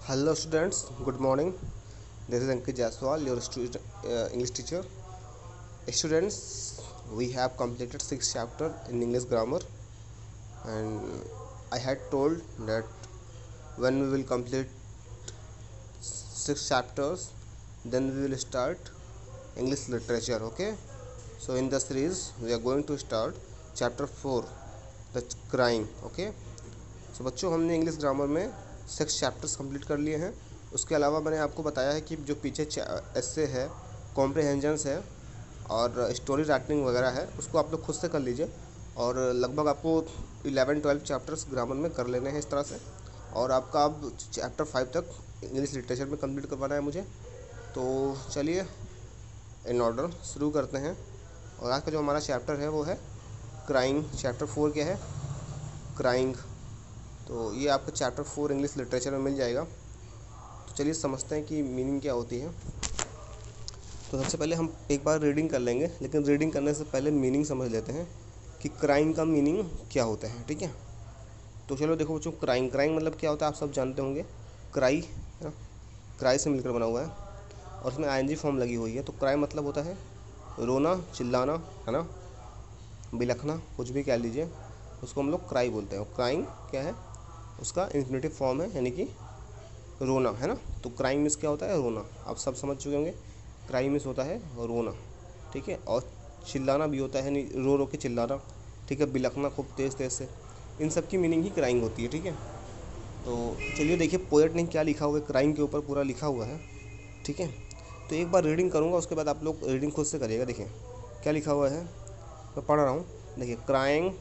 Hello students, good morning. This is Ankit Jaswal, your English teacher. Students, we have completed 6 chapter in English grammar, and I had told that when we will complete 6 chapters, then we will start English literature. Okay. So in the series, we are going to start chapter 4, the crying. Okay. So बच्चों, हमने English grammar में 6 chapters complete कर लिए हैं। उसके अलावा मैंने आपको बताया है कि जो पीछे एस्से है, कॉम्प्रिहेंजन्स है और स्टोरी राइटिंग वगैरह है, उसको आप लोग खुद से कर लीजिए। और लगभग आपको 11-12 चैप्टर्स ग्रामर में कर लेने हैं इस तरह से। और आपका अब चैप्टर 5 तक इंग्लिश लिटरेचर में कंप्लीट करवाना है मुझे। तो चलिए इन ऑर्डर शुरू करते हैं। और आज का जो हमारा चैप्टर है वो है क्राइंग। चैप्टर 4 क्या है? क्राइंग। तो ये आपका चैप्टर 4 इंग्लिश लिटरेचर में मिल जाएगा। तो चलिए समझते हैं कि मीनिंग क्या होती है। तो सबसे पहले हम एक बार रीडिंग कर लेंगे, लेकिन रीडिंग करने से पहले मीनिंग समझ लेते हैं कि क्राइंग का मीनिंग क्या होता है। ठीक है, तो चलो देखो बच्चों, क्राइंग मतलब क्या होता है आप सब जानते होंगे। क्राई है ना, क्राई से मिलकर बना हुआ है और उसमें आईएनजी फॉर्म लगी हुई है। तो क्राई मतलब होता है रोना, चिल्लाना, है ना, बिलखना, कुछ भी कह लीजिए, उसको हम लोग क्राई बोलते हैं। क्राइंग क्या है? उसका इन्फिनेटिव फॉर्म है, यानी कि रोना, है ना। तो क्राइम मीन्स क्या होता है? रोना। आप सब समझ चुके होंगे, क्राइम मीन्स होता है रोना। ठीक है, और चिल्लाना भी होता है, नहीं रो रो के चिल्लाना। ठीक है, बिलखना खूब तेज़ तेज़ से, इन सब की मीनिंग ही क्राइंग होती है। ठीक है, तो चलिए देखिए पोएट ने क्या लिखा हुआ है, क्राइंग के ऊपर पूरा लिखा हुआ है। ठीक है, तो एक बार रीडिंग करूँगा, उसके बाद आप लोग रीडिंग खुद से करिएगा। देखिए क्या लिखा हुआ है, मैं पढ़ रहा हूँ। देखिए, crying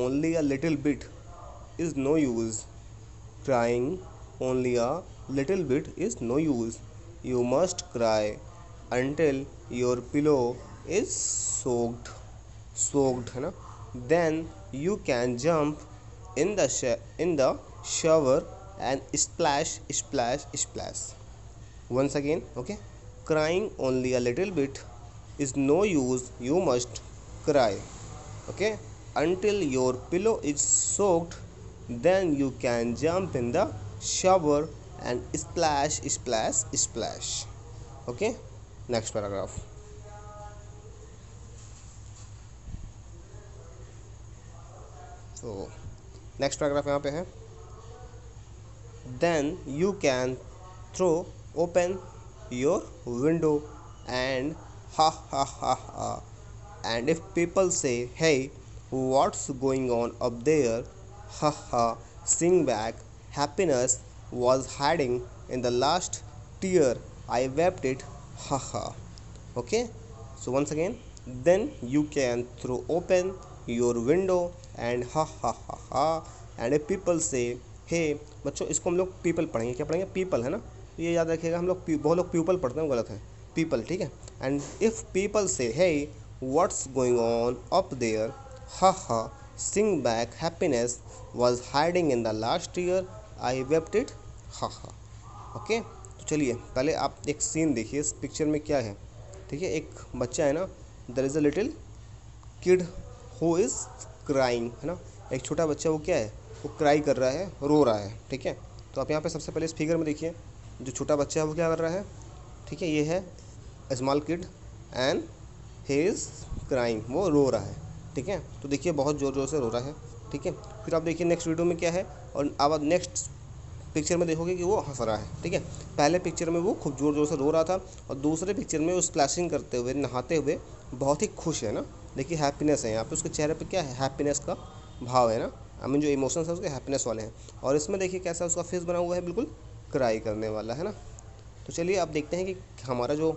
only a little bit is no use. Crying only a little bit is no use. You must cry until your pillow is soaked, है ना. Then you can jump in the shower and splash. Once again, okay. Crying only a little bit is no use. You must cry, okay, until your pillow is soaked. Then you can jump in the shower and splash. Okay, next paragraph. So next paragraph यहाँ पे है, then you can throw open your window and ha, and if people say, hey, what's going on up there, ha, sing back, happiness was hiding in the last tear, I wept it, ha. Okay, so once again, then you can throw open your window and ha, and if people say, hey, बच्चों इसको हम लोग people पढ़ेंगे। क्या पढ़ेंगे? People, है ना। ये याद रखिएगा, हम लोग बहुत लोग पीपल पढ़ते हैं, गलत है, पीपल। ठीक है, and if people say, hey what's going on up there, ha, sing back, happiness was hiding in the last year, I wept it, ha. Okay, तो चलिए पहले आप एक सीन देखिए, इस पिक्चर में क्या है। ठीक है, एक बच्चा है ना, there is a little kid who is crying, है ना। एक छोटा बच्चा, वो क्या है? वो क्राई कर रहा है, रो रहा है। ठीक है, तो आप यहाँ पे सबसे पहले इस फिगर में देखिए, जो छोटा बच्चा है वो क्या कर रहा है? ठीक है, ये है small kid and he is crying, वो रो रहा है। ठीक है, तो देखिए बहुत ज़ोर ज़ोर से रो रहा है। ठीक है, फिर आप देखिए नेक्स्ट वीडियो में क्या है, और अब नेक्स्ट पिक्चर में देखोगे कि वो हंस रहा है। ठीक है, पहले पिक्चर में वो खूब ज़ोर ज़ोर से रो रहा था, और दूसरे पिक्चर में वो स्प्लैशिंग करते हुए, नहाते हुए बहुत ही खुश है ना। देखिए हैप्पीनेस है यहाँ पे, उसके चेहरे पे क्या है? हैप्पीनेस का भाव है ना। आई मीन जो इमोशंस है उसके हैप्पीनेस वाले हैं। और इसमें देखिए कैसा उसका फेस बना हुआ है, बिल्कुल क्राई करने वाला, है ना। तो चलिए अब देखते हैं कि हमारा जो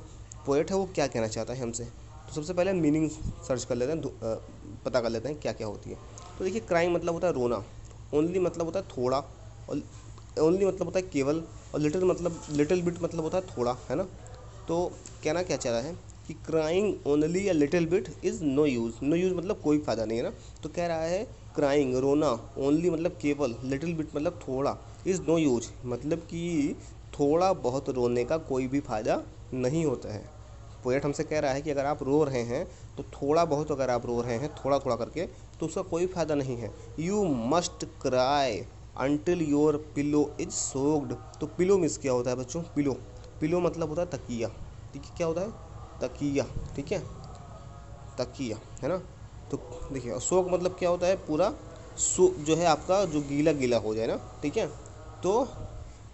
पोएट है वो क्या कहना चाहता है हमसे। तो सबसे पहले मीनिंग सर्च कर लेते हैं, पता कर लेते हैं क्या क्या होती है। तो देखिए, क्राइंग मतलब होता है रोना, ओनली मतलब होता है थोड़ा, और ओनली मतलब होता है केवल, और लिटिल बिट मतलब होता है थोड़ा, है ना। तो कहना क्या चाह रहा है कि crying only a little bit is no use. No use मतलब कोई फ़ायदा नहीं, है ना। तो कह रहा है क्राइंग, रोना, ओनली मतलब केवल, लिटिल बिट मतलब थोड़ा, इज़ नो यूज मतलब कि थोड़ा बहुत रोने का कोई भी फ़ायदा नहीं होता है। पोएट हमसे कह रहा है कि अगर आप रो रहे हैं तो थोड़ा बहुत, अगर आप रो रहे हैं थोड़ा थोड़ा करके, तो उसका कोई फ़ायदा नहीं है। You must cry, until your pillow is soaked। तो पिलो मीन्स क्या होता है बच्चों? पिलो, पिलो मतलब होता है तकिया, ठीक है, क्या होता है? तकिया, ठीक है, तकिया, है ना। तो देखिए सोक मतलब क्या होता है? पूरा जो है आपका जो गीला गीला हो जाए ना, ठीक है। तो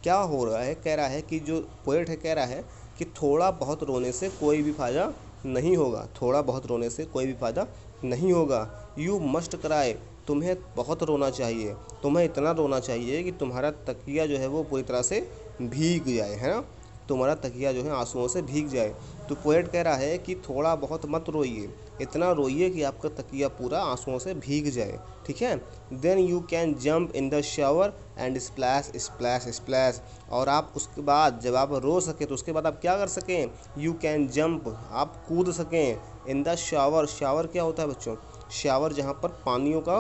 क्या हो रहा है, कह रहा है कि जो पोएट है कह रहा है कि थोड़ा बहुत रोने से कोई भी फ़ायदा नहीं होगा, थोड़ा बहुत रोने से कोई भी फ़ायदा नहीं होगा। यू मस्ट क्राई, तुम्हें बहुत रोना चाहिए, तुम्हें इतना रोना चाहिए कि तुम्हारा तकिया जो है वो पूरी तरह से भीग जाए, है ना, तुम्हारा तकिया जो है आंसुओं से भीग जाए। तो पोएट कह रहा है कि थोड़ा बहुत मत रोइए, इतना रोइए कि आपका तकिया पूरा आंसुओं से भीग जाए, ठीक है। Then you can jump in the shower and splash splash splash. और आप उसके बाद जब आप रो सकें तो उसके बाद आप क्या कर सकें? यू कैन जंप, आप कूद सकें, इन द शावर। शावर क्या होता है बच्चों? शावर जहाँ पर पानियों का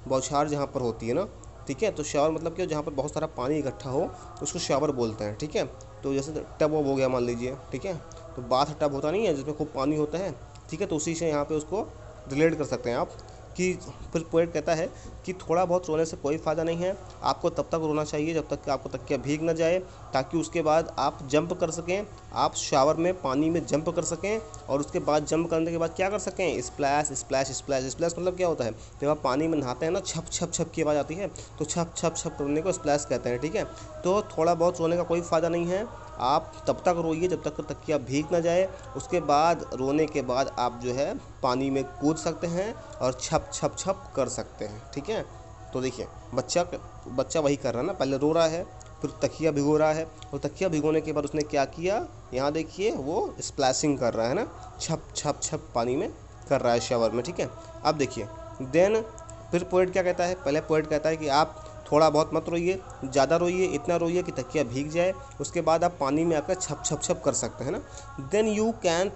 बौछार जहाँ पर होती है ना, ठीक है। तो शावर मतलब क्या? जहाँ पर बहुत सारा पानी इकट्ठा हो उसको शावर बोलते हैं, ठीक है। तो जैसे टब वब हो गया मान लीजिए, ठीक है। तो बाथ टब होता नहीं है जिसमें खूब पानी होता है, ठीक है। तो उसी से यहाँ पे उसको रिलेट कर सकते हैं आप कि फिर पोएट कहता है कि थोड़ा बहुत रोने से कोई फ़ायदा नहीं है, आपको तब तक रोना चाहिए जब तक कि आपको तकिया भीग ना जाए, ताकि उसके बाद आप जंप कर सकें, आप शावर में पानी में जंप कर सकें, और उसके बाद जंप करने के बाद क्या कर सकें? Splash splash splash. स्प्लैश मतलब क्या होता है? जब आप पानी में नहाते हैं ना, छप छप छप की आवाज़ आती है, तो छप छप छप करने को स्प्लैश कहते हैं, ठीक है। तो थोड़ा बहुत रोने का कोई फ़ायदा नहीं है, आप तब तक रोइए जब तक तकिया भीग ना जाए, उसके बाद रोने के बाद आप जो है पानी में कूद सकते हैं और छप छप छप कर सकते हैं, ठीक है। तो देखिए बच्चा वही कर रहा है ना, पहले रो रहा है, फिर तकिया भिगो रहा है, और तकिया भिगोने के बाद उसने क्या किया? यहाँ देखिए वो स्प्लैशिंग कर रहा है ना, छप छप छप पानी में कर रहा है शावर में, ठीक है। अब देखिए देन फिर पोएट क्या कहता है? पहले पोएट कहता है कि आप थोड़ा बहुत मत रोइए, ज़्यादा रोइए, इतना रोइए कि तकिया भीग जाए, उसके बाद आप पानी में आकर छप छप छप कर सकते हैं ना। Then you can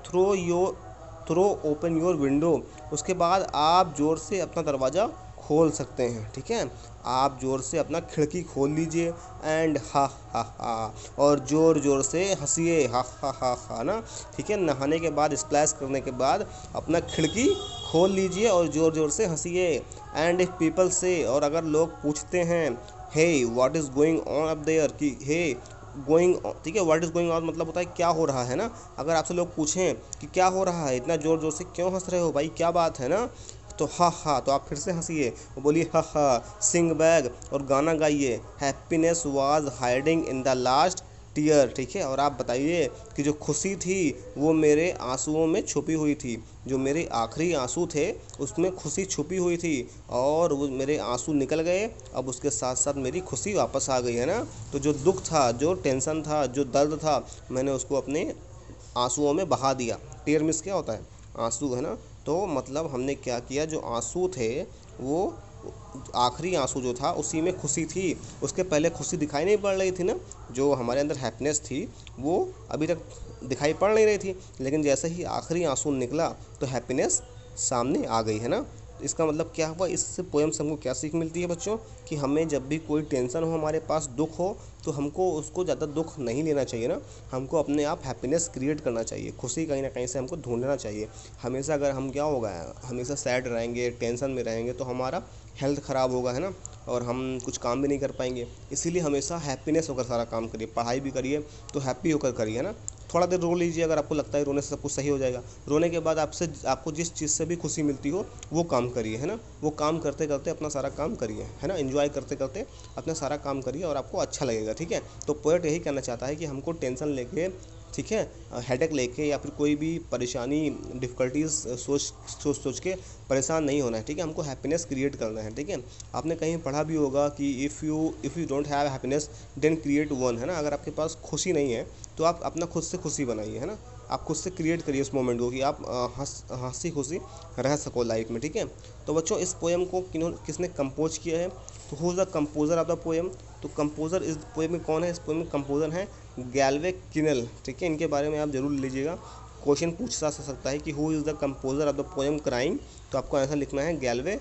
throw open your window. उसके बाद आप ज़ोर से अपना दरवाज़ा खोल सकते हैं, ठीक है। आप ज़ोर से अपना खिड़की खोल लीजिए एंड हा हा हा, और ज़ोर ज़ोर से हंसिए, हा हा हा हा ना, ठीक है। नहाने के बाद स्प्लैश करने के बाद अपना खिड़की खोल लीजिए और ज़ोर ज़ोर से हंसिए। एंड इफ़ पीपल से, और अगर लोग पूछते हैं, hey what is going on up there, कि हे गोइंग, ठीक है, व्हाट इज़ गोइंग ऑन मतलब होता है क्या हो रहा है ना। अगर आपसे लोग पूछें कि क्या हो रहा है, इतना ज़ोर ज़ोर से क्यों हंस रहे हो भाई, क्या बात है ना, तो हा हा, तो आप फिर से हंसिए, वो बोलिए हा हा, सिंग बैग, और गाना गाइए, happiness was hiding in the last tear, ठीक है। और आप बताइए कि जो खुशी थी वो मेरे आंसुओं में छुपी हुई थी, जो मेरे आखिरी आंसू थे उसमें खुशी छुपी हुई थी, और वो मेरे आंसू निकल गए, अब उसके साथ साथ मेरी खुशी वापस आ गई, है ना। तो जो दुख था, जो टेंशन था, जो दर्द था, मैंने उसको अपने आंसुओं में बहा दिया। टीयर मीन्स क्या होता है? आंसू, है ना। तो मतलब हमने क्या किया, जो आंसू थे वो आखिरी आंसू जो था उसी में खुशी थी, उसके पहले खुशी दिखाई नहीं पड़ रही थी ना, जो हमारे अंदर हैप्पीनेस थी वो अभी तक दिखाई पड़ नहीं रही थी, लेकिन जैसे ही आखिरी आंसू निकला तो हैप्पीनेस सामने आ गई, है ना। इसका मतलब क्या हुआ? इस पोएम से हमको क्या सीख मिलती है बच्चों? कि हमें जब भी कोई टेंशन हो, हमारे पास दुख हो, तो हमको उसको ज़्यादा दुख नहीं लेना चाहिए ना, हमको अपने आप हैप्पीनेस क्रिएट करना चाहिए, खुशी कहीं ना कहीं से हमको ढूंढना चाहिए। हमेशा अगर हम क्या होगा, हमेशा सैड रहेंगे, टेंशन में रहेंगे, तो हमारा हेल्थ ख़राब होगा, है ना, और हम कुछ काम भी नहीं कर पाएंगे। इसीलिए हमेशा हैप्पीनेस होकर सारा काम करिए, पढ़ाई भी करिए तो हैप्पी होकर करिए, है ना। थोड़ा देर रो लीजिए, अगर आपको लगता है रोने से सब कुछ सही हो जाएगा, रोने के बाद आपको जिस चीज़ से भी खुशी मिलती हो वो काम करिए, है ना। वो काम करते करते अपना सारा काम करिए, है ना, एंजॉय करते करते अपना सारा काम करिए और आपको अच्छा लगेगा, ठीक है। तो पोएट यही कहना चाहता है कि हमको टेंशन लेके, ठीक है, हेडेक लेके या फिर कोई भी परेशानी डिफ़िकल्टीज़ सोच के परेशान नहीं होना है, ठीक है। हमको हैप्पीनेस क्रिएट करना है, ठीक है। आपने कहीं पढ़ा भी होगा कि if you don't have happiness then create one, है ना। अगर आपके पास खुशी नहीं है तो आप अपना खुद से खुशी बनाइए, है ना। आप खुद से क्रिएट करिए उस मोमेंट को कि आप हंसी खुशी रह सको लाइफ में, ठीक है। तो बच्चों इस पोएम को किसने कंपोज किया है? तो who is the composer of the poem? तो कंपोज़र इस पोएम में कौन है? इस पोएम में कंपोज़र है गैल्वे किनल, ठीक है। इनके बारे में आप जरूर लीजिएगा, क्वेश्चन पूछा जा सकता है कि who is the composer of the poem crime, तो आपको आंसर लिखना है गैल्वे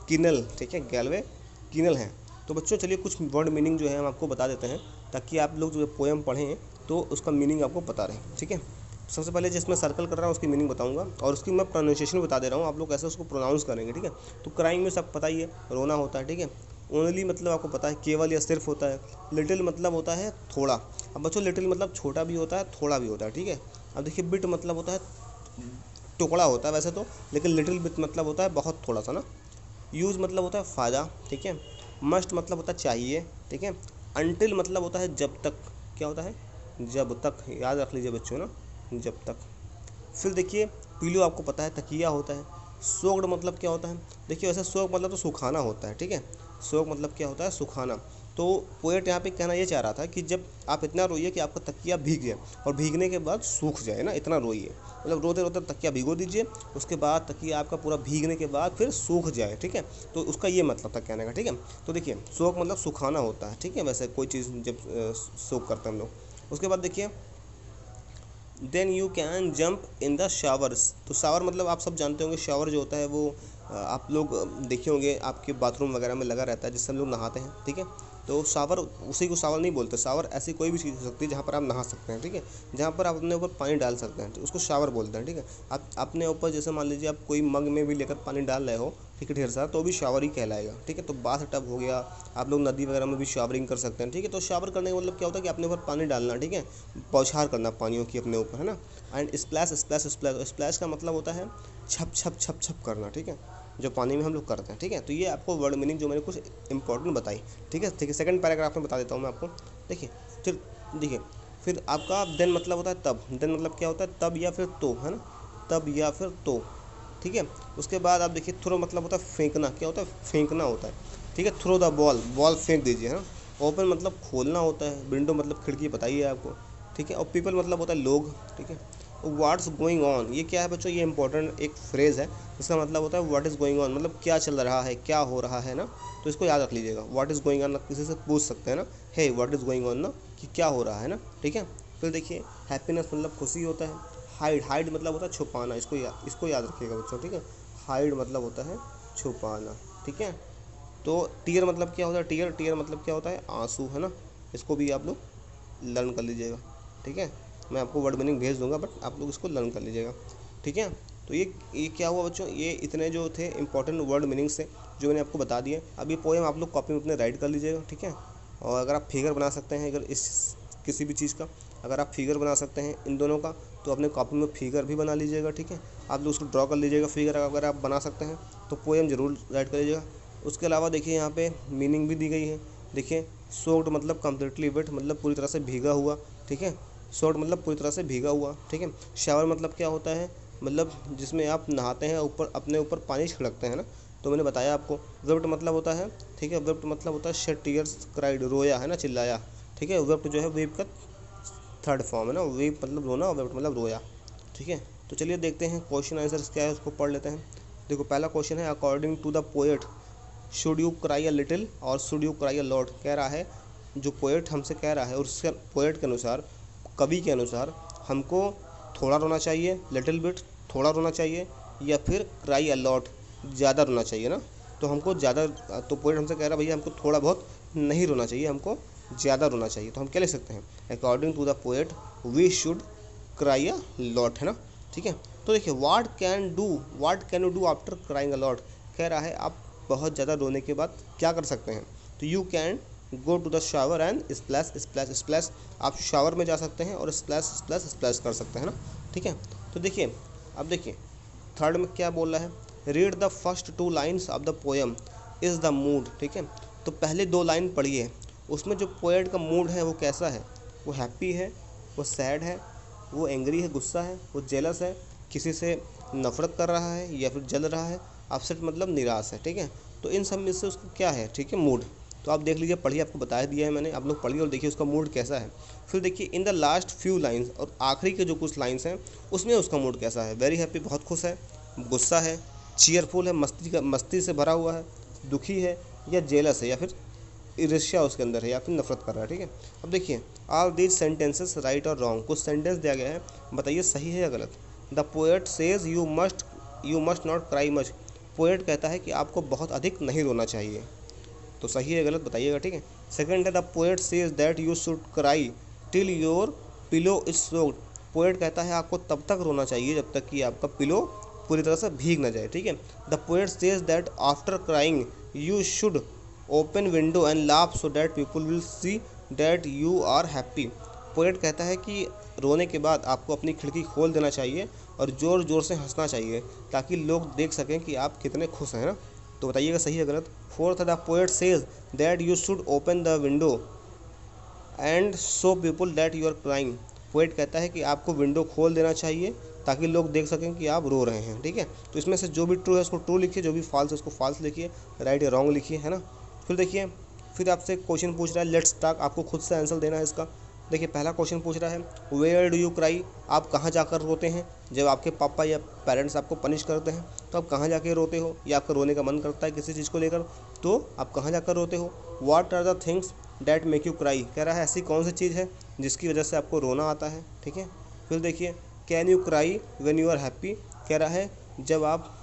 किनल, ठीक है, गैल्वे किनल है। तो बच्चों चलिए कुछ वर्ड मीनिंग जो है हम आपको बता देते हैं, ताकि आप लोग जो पोएम पढ़ें तो उसका मीनिंग आपको पता रहे, ठीक है। सबसे पहले जिसमें सर्कल कर रहा हूँ उसकी मीनिंग बताऊंगा, और उसकी मैं प्रोनाउंसिएशन बता दे रहा हूँ, आप लोग कैसे उसको प्रोनाउंस करेंगे, ठीक है। तो क्राइम में सब पता ही है, रोना होता है, ठीक है। ओनली मतलब आपको पता है केवल या सिर्फ होता है। लिटिल मतलब होता है थोड़ा। अब बच्चों लिटिल मतलब छोटा भी होता है, थोड़ा भी होता है, ठीक है। अब देखिए बिट मतलब होता है टुकड़ा होता है वैसे तो, लेकिन लिटिल बिट मतलब होता है बहुत थोड़ा सा ना। यूज मतलब होता है फ़ायदा, ठीक है। मस्ट मतलब होता है चाहिए, ठीक है। अनटिल मतलब होता है जब तक, क्या होता है, जब तक, याद रख लीजिए बच्चों ना, जब तक। फिर देखिए पीलो आपको पता है तकिया होता है। सोक्ड मतलब क्या होता है, देखिए वैसे सोक मतलब तो सुखाना होता है, ठीक है। सोक मतलब क्या होता है, सुखाना। तो पोएट यहाँ पे कहना ये चाह रहा था कि जब आप इतना रोइए कि आपका तकिया भीग जाए और भीगने के बाद सूख जाए ना, इतना रोइए, मतलब रोते रोते तकिया भिगो दीजिए, उसके बाद तकिया आपका पूरा भीगने के बाद फिर सूख जाए, ठीक है। तो उसका ये मतलब था कहने का, ठीक है। तो देखिए सोक मतलब सुखाना होता है, ठीक है, वैसे कोई चीज़ जब सोक करते हैं हम लोग। उसके बाद देखिए then you can jump in the showers. तो शावर मतलब आप सब जानते होंगे, शावर जो होता है वो आप लोग देखे होंगे आपके बाथरूम वगैरह में लगा रहता है जिससे हम लोग नहाते हैं, ठीक है। तो शावर उसी को शावर नहीं बोलते, शावर ऐसी कोई भी चीज़ हो सकती है जहाँ पर आप नहा सकते हैं, ठीक है, जहाँ पर आप अपने ऊपर पानी डाल सकते हैं, तो उसको शावर बोलते हैं, ठीक है। आप अपने ऊपर जैसे मान लीजिए आप कोई मग में भी लेकर पानी डाल रहे हो, ठीक है, ढेर सारा, तो भी शावर ही कहलाएगा, ठीक है। तो बाथ टब हो गया, आप लोग नदी वगैरह में भी शावरिंग कर सकते हैं, ठीक है। तो शावर करने का मतलब क्या होता है कि अपने ऊपर पानी डालना, ठीक है, बौछार करना पानियों की अपने ऊपर, है ना। And splash splash splash, splash का मतलब होता है छप छप छप छप करना, ठीक है, जो पानी में हम लोग करते हैं, ठीक है। तो ये आपको वर्ड मीनिंग जो मैंने कुछ इंपॉर्टेंट बताई, ठीक है, ठीक है। सेकंड पैराग्राफ में बता देता हूँ मैं आपको, देखिए। फिर देखिए फिर आपका देन मतलब होता है तब। देन मतलब क्या होता है, तब या फिर तो, है ना, तब या फिर तो, ठीक है। उसके बाद आप देखिए थ्रो मतलब होता है फेंकना, क्या होता है, फेंकना होता है, ठीक है। थ्रो द बॉल, बॉल फेंक दीजिए, है ना। ओपन मतलब खोलना होता है, विंडो मतलब खिड़की, बताइए आपको, ठीक है। और पीपल मतलब होता है लोग, ठीक है। व्हाट्स गोइंग ऑन, ये क्या है बच्चों, ये इंपॉर्टेंट एक फ्रेज़ है। इसका मतलब होता है व्हाट इज़ गोइंग ऑन, मतलब क्या चल रहा है, क्या हो रहा है ना। तो इसको याद रख लीजिएगा, व्हाट इज़ गोइंग ऑन किसी से पूछ सकते हैं ना, hey what is going on ना, कि क्या हो रहा है ना, ठीक है। फिर देखिए हैप्पीनेस मतलब खुशी होता है। हाइड, हाइड मतलब होता है छुपाना, इसको याद रखिएगा बच्चों, ठीक है। हाइड मतलब होता है छुपाना, ठीक है। तो टीयर मतलब क्या होता है, टीयर, टीयर मतलब क्या होता है, आंसू, है ना। इसको भी आप लोग लर्न कर लीजिएगा, ठीक है। मैं आपको वर्ड मीनिंग भेज दूंगा, बट आप लोग इसको लर्न कर लीजिएगा, ठीक है। तो ये क्या हुआ बच्चों, ये इतने जो थे इंपॉर्टेंट वर्ड मीनिंग्स थे जो मैंने आपको बता दिए। अब ये पोएम आप लोग कॉपी में अपने राइट कर लीजिएगा, ठीक है। और अगर आप फिगर बना सकते हैं, अगर इस किसी भी चीज़ का अगर आप फिगर बना सकते हैं इन दोनों का, तो अपने कॉपी में फिगर भी बना लीजिएगा, ठीक है। आप लोग उसको ड्रॉ कर लीजिएगा फिगर, अगर आप बना सकते हैं तो पोएम ज़रूर राइट कर लीजिएगा। उसके अलावा देखिए यहाँ पे मीनिंग भी दी गई है, देखिए सोक्ड मतलब कम्प्लीटली वेट, मतलब पूरी तरह से भीगा हुआ, ठीक है। सोक्ड मतलब पूरी तरह से भीगा हुआ, ठीक है। शावर मतलब क्या होता है, मतलब जिसमें आप नहाते हैं, ऊपर अपने ऊपर पानी छिड़कते हैं ना, तो मैंने बताया आपको। वेप्ट मतलब होता है, ठीक है, वेप्ट मतलब होता है शेड टीयर्स, क्राइड, रोया, है ना, चिल्लाया, ठीक है। वेप्ट जो है वेप का थर्ड फॉर्म है ना, वेप मतलब रोना और वेप्ट मतलब रोया, ठीक है। तो चलिए देखते हैं क्वेश्चन आंसर क्या है, उसको पढ़ लेते हैं। देखो पहला क्वेश्चन है, according to the poet should you cry a little और should you cry a lot. कह रहा है, जो पोएट हमसे कह रहा है, और उसके पोएट के अनुसार, कवि के अनुसार, हमको थोड़ा रोना चाहिए, लिटिल बिट थोड़ा रोना चाहिए, या फिर क्राई अ लॉट ज़्यादा रोना चाहिए ना। तो हमको ज़्यादा, तो पोएट हमसे कह रहा है भैया हमको थोड़ा बहुत नहीं रोना चाहिए, हमको ज़्यादा रोना चाहिए। तो हम क्या लिख सकते हैं, according to the poet we should cry a lot, है ना, ठीक है। तो देखिए what can you do after crying a lot. कह रहा है आप बहुत ज़्यादा रोने के बाद क्या कर सकते हैं। तो you can go to the shower and splash splash splash, आप शावर में जा सकते हैं और स्प्लैश स्प्लैश स्प्लैश कर सकते हैं ना, ठीक है। तो देखिए अब देखिए थर्ड में क्या बोल रहा है, read the first two lines of the poem is the mood, ठीक है। तो पहले दो लाइन पढ़िए, उसमें जो पोएट का मूड है वो कैसा है, वो हैप्पी है, वो सैड है, वो एंग्री है, गुस्सा है, वो जेलस है, किसी से नफरत कर रहा है, या फिर जल रहा है, अपसेट मतलब निराश है, ठीक है। तो इन सब में से उसका क्या है, ठीक है, मूड। तो आप देख लीजिए, पढ़िए, आपको बता दिया है मैंने, आप लोग पढ़िए और देखिए उसका मूड कैसा है। फिर देखिए इन द लास्ट फ्यू लाइन्स, और आखिरी के जो कुछ लाइन्स हैं उसमें उसका मूड कैसा है, वेरी हैप्पी बहुत खुश है, गुस्सा है, चीयरफुल है मस्ती से भरा हुआ है, दुखी है, या जेलस है, या फिर ईर्ष्या उसके अंदर है, या फिर नफरत कर रहा है, ठीक है। अब देखिए ऑल दीज सेंटेंसेस राइट और रॉन्ग, कुछ सेंटेंस दिया गया है, बताइए सही है या गलत। The poet says you must not cry much, poet कहता है कि आपको बहुत अधिक नहीं रोना चाहिए, तो सही है गलत बताइएगा, ठीक है। सेकंड है the poet says that you should cry till your pillow is soaked, poet कहता है आपको तब तक रोना चाहिए जब तक कि आपका पिलो पूरी तरह से भीग ना जाए, ठीक है। The poet says that after crying you should open window and laugh so that people will see that you are happy. Poet कहता है कि रोने के बाद आपको अपनी खिड़की खोल देना चाहिए और ज़ोर ज़ोर से हंसना चाहिए ताकि लोग देख सकें कि आप कितने खुश हैं ना। तो बताइएगा सही है गलत। Fourth, the poet says that you should open the window and show people that you are crying. Poet कहता है कि आपको विंडो खोल देना चाहिए ताकि लोग देख सकें कि आप रो रहे हैं। ठीक है, तो इसमें से जो भी ट्रू है उसको ट्रू लिखिए, जो भी फॉल्स है उसको फॉल्स लिखिए, राइट या रॉन्ग लिखिए, है ना। फिर देखिए, फिर आपसे क्वेश्चन पूछ रहा है लेट्स टॉक, आपको खुद से आंसर देना है इसका। देखिए पहला क्वेश्चन पूछ रहा है वेयर डू यू क्राई, आप कहाँ जाकर रोते हैं। जब आपके पापा या पेरेंट्स आपको पनिश करते हैं तो आप कहाँ जाके रोते हो, या आपका रोने का मन करता है किसी चीज़ को लेकर तो आप कहाँ जाकर रोते हो। What are the things that make you cry, कह रहा है ऐसी कौन सी चीज़ है जिसकी वजह से आपको रोना आता है। ठीक है, फिर देखिए can you cry when you are happy, कह रहा है जब आप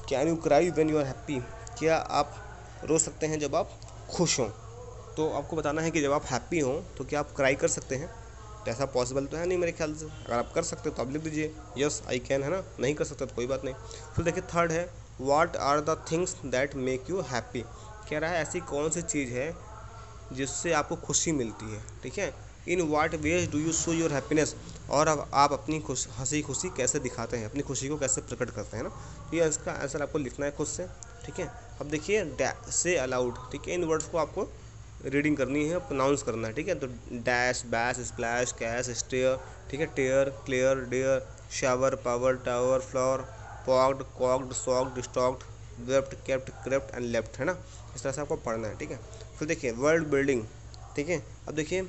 can you cry when you are happy, क्या आप रो सकते हैं जब आप खुश हों। तो आपको बताना है कि जब आप हैप्पी हों तो क्या आप क्राई कर सकते हैं। तो ऐसा पॉसिबल तो है नहीं मेरे ख्याल से, अगर आप कर सकते हो तो आप लिख दीजिए यस आई कैन, है ना। नहीं कर सकते तो कोई बात नहीं। फिर देखिए थर्ड है what are the things that make you happy, कह रहा है ऐसी कौन सी चीज़ है जिससे आपको खुशी मिलती है। ठीक है, in what ways do you show your happiness, और अब आप अपनी हंसी खुशी कैसे दिखाते हैं, अपनी खुशी को कैसे प्रकट करते हैं ना। तो ये इसका आंसर आपको लिखना है खुद से। ठीक है, अब देखिए से अलाउड, ठीक है, इन वर्ड्स को आपको रीडिंग करनी है, प्रोनाउंस करना है। ठीक है, तो dash, bash, splash, cash, stare, ठीक है, tear, clear, dare, shower, power, tower, floor, pocked, cocked, socked, stocked, wept, kept, crept and left, है ना। इस तरह से आपको पढ़ना है। ठीक है, फिर देखिए वर्ड बिल्डिंग। ठीक है, अब देखिए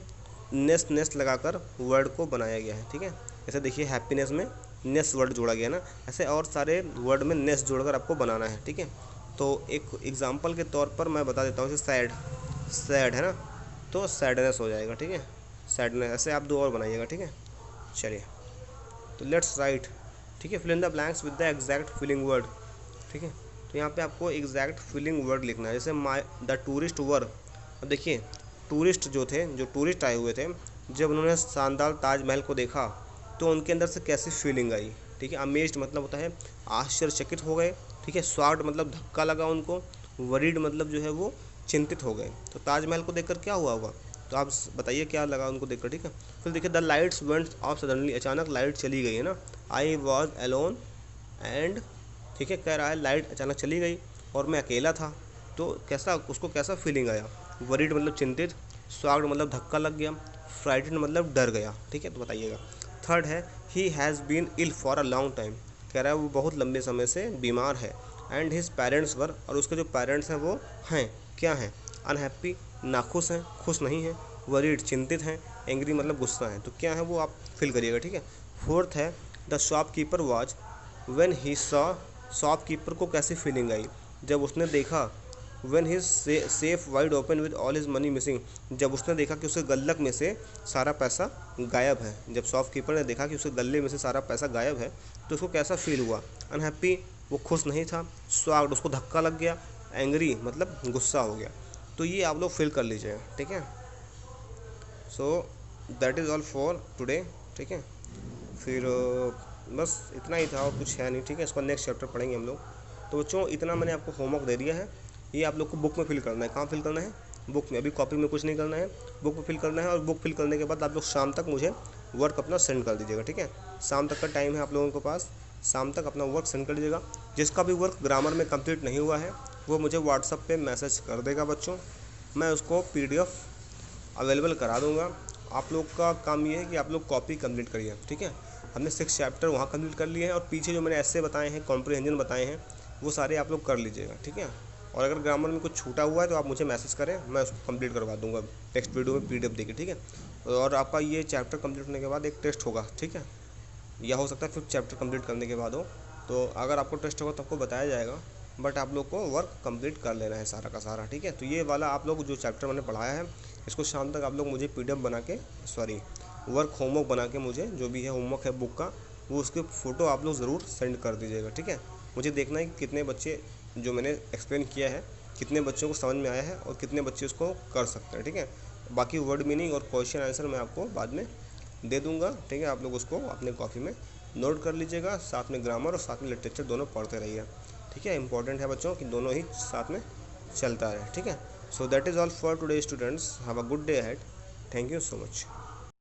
नेस नेस लगाकर वर्ड को बनाया गया है। ठीक है, जैसे देखिए हैप्पीनेस में नेस वर्ड जोड़ा गया ना, ऐसे और सारे वर्ड में नेस जोड़कर आपको बनाना है। ठीक है, तो एक एग्जांपल के तौर पर मैं बता देता हूँ, जैसे सैड, सैड है ना, तो सैडनेस हो जाएगा। ठीक है, सैडनेस, ऐसे आप दो और बनाइएगा। ठीक है, चलिए तो लेट्स राइट। ठीक है, fill in the blanks with the exact filling word. ठीक है, तो यहाँ पे आपको एग्जैक्ट फिलिंग वर्ड लिखना है, जैसे माई द टूरिस्ट वर। अब देखिए टूरिस्ट जो थे, जो टूरिस्ट आए हुए थे, जब उन्होंने शानदार ताजमहल को देखा तो उनके अंदर से कैसी फीलिंग आई। ठीक है, अमेज्ड मतलब होता है आश्चर्यचकित हो गए। ठीक है, शॉक्ड मतलब धक्का लगा उनको, वरीड मतलब जो है वो चिंतित हो गए। तो ताजमहल को देखकर क्या हुआ होगा, तो आप बताइए क्या लगा उनको देखकर। ठीक है, फिर देखिए the lights went of suddenly, अचानक लाइट चली गई, है ना। आई वॉज अलोन एंड, ठीक है, कह रहा है लाइट अचानक चली गई और मैं अकेला था, तो कैसा, उसको कैसा फीलिंग आया। वरीड मतलब चिंतित, शॉक्ड मतलब धक्का लग गया, फ्राइटेड मतलब डर गया। ठीक है, तो बताइएगा। थर्ड है he has been ill for a long time, कह रहा है वो बहुत लंबे समय से बीमार है। एंड हिज पेरेंट्स वर, और उसके जो पेरेंट्स हैं वो हैं, क्या हैं, अनहैप्पी नाखुश हैं, खुश नहीं हैं, वरीड चिंतित हैं, एंग्री मतलब गुस्सा है। तो क्या है वो आप फिल करिएगा। ठीक है, फोर्थ है the shopkeeper was when he saw, shopkeeper को कैसी फीलिंग आई जब उसने देखा, when his safe wide open with all his money missing, जब उसने देखा कि उसके गल्लक में से सारा पैसा गायब है। जब शॉपकीपर ने देखा कि उसके गले में से सारा पैसा गायब है तो उसको कैसा फील हुआ। अनहैप्पी वो खुश नहीं था, शॉक्ड उसको धक्का लग गया, एंग्री मतलब गुस्सा हो गया। तो ये आप लोग फिल कर लीजिए। ठीक है, so that is all for today. ठीक है, फिर बस इतना ही था और कुछ है नहीं। ठीक है, इसका नेक्स्ट चैप्टर पढ़ेंगे हम लोग। तो बच्चों इतना मैंने आपको होमवर्क दे दिया है, ये आप लोग को बुक में फिल करना है। कहाँ फिल करना है, बुक में, अभी कॉपी में कुछ नहीं करना है, बुक में फिल करना है। और बुक फिल करने के बाद आप लोग शाम तक मुझे वर्क अपना सेंड कर दीजिएगा। ठीक है, शाम तक का टाइम है आप लोगों के पास, शाम तक अपना वर्क सेंड कर दीजिएगा। जिसका भी वर्क ग्रामर में कंप्लीट नहीं हुआ है वो मुझे व्हाट्सअप पे मैसेज कर देगा बच्चों, मैं उसको PDF अवेलेबल करा दूँगा। आप लोग का काम ये है कि आप लोग कॉपी कंप्लीट करिए। ठीक है, हमने 6 चैप्टर वहाँ कंप्लीट कर लिए हैं और पीछे जो मैंने ऐसे बताए हैं, कॉम्प्रिहेंजन बताए हैं, वो सारे आप लोग कर लीजिएगा। ठीक है, और अगर ग्रामर में कुछ छूटा हुआ है तो आप मुझे मैसेज करें, मैं उसको कंप्लीट करवा दूंगा नेक्स्ट वीडियो में PDF देके। ठीक है, और आपका ये चैप्टर कंप्लीट होने के बाद एक टेस्ट होगा। ठीक है, या हो सकता है फिर चैप्टर कंप्लीट करने के बाद हो, तो अगर आपको टेस्ट होगा तो आपको बताया जाएगा, बट आप लोग को वर्क कंप्लीट कर लेना है सारा का सारा। ठीक है, तो ये वाला आप लोग जो चैप्टर मैंने पढ़ाया है इसको शाम तक आप लोग मुझे PDF बना के, सॉरी वर्क होमवर्क बना के, मुझे जो भी है होमवर्क है बुक का, वो उसके फ़ोटो आप लोग ज़रूर सेंड कर दीजिएगा। ठीक है, मुझे देखना है कि कितने बच्चे जो मैंने एक्सप्लेन किया है कितने बच्चों को समझ में आया है और कितने बच्चे उसको कर सकते हैं। ठीक है, बाकी वर्ड मीनिंग और क्वेश्चन आंसर मैं आपको बाद में दे दूंगा। ठीक है, आप लोग उसको अपने कॉपी में नोट कर लीजिएगा, साथ में ग्रामर और साथ में लिटरेचर दोनों पढ़ते रहिए। ठीक है, इंपॉर्टेंट है बच्चों कि दोनों ही साथ में चलता रहे। ठीक है, so that is all for today students, have a good day ahead, thank you so much.